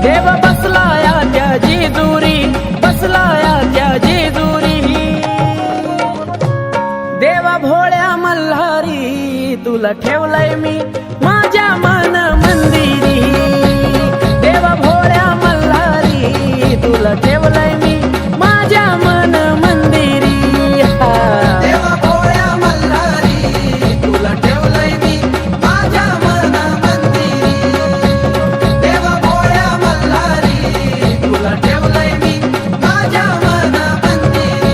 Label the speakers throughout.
Speaker 1: देव बसलाया त्या जेजुरी, बसलाया त्या जेजुरी। देवा भोळ्या मल्हारी तुला ठेवलंय मी माझ्या मन मंदिरी। देवा भोळ्या मल्हारी तुला ठेवलंय मी माझ्या मन मंदिरी।
Speaker 2: देवा भोळ्या मल्हारी तुला ठेवलंय मी माझ्या मन मंदिरी। देवा भोळ्या मल्हारी तुला ठेवलंय मी माझ्या मन मंदिरी।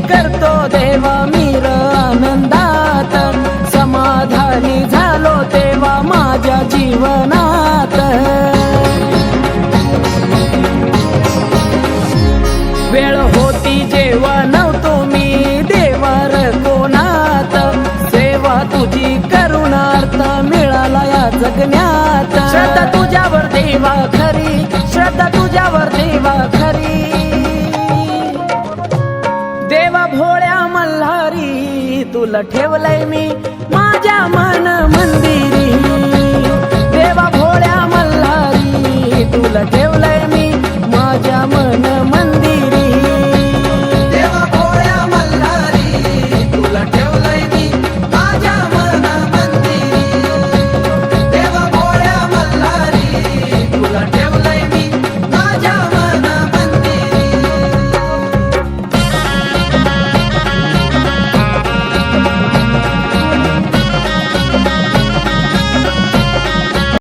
Speaker 1: करतो देवा मीर आनंदात, समाधानी झालो तेव्हा माझ्या जीवनात। वेळ होती जेव्हा नव्हतो मी देवार कोणात, सेवा तुझी करुणार्थ मिळाला या जगण्यात। श्रद्धा तुझ्यावर देवा खरी, श्रद्धा तुझ्यावर देवा खरी। देवा भोळ्या मल्हारी तुला ठेवलंय मी माझ्या मन मंदिरी। देवा भोळ्या मल्हारी तुला ठेवलंय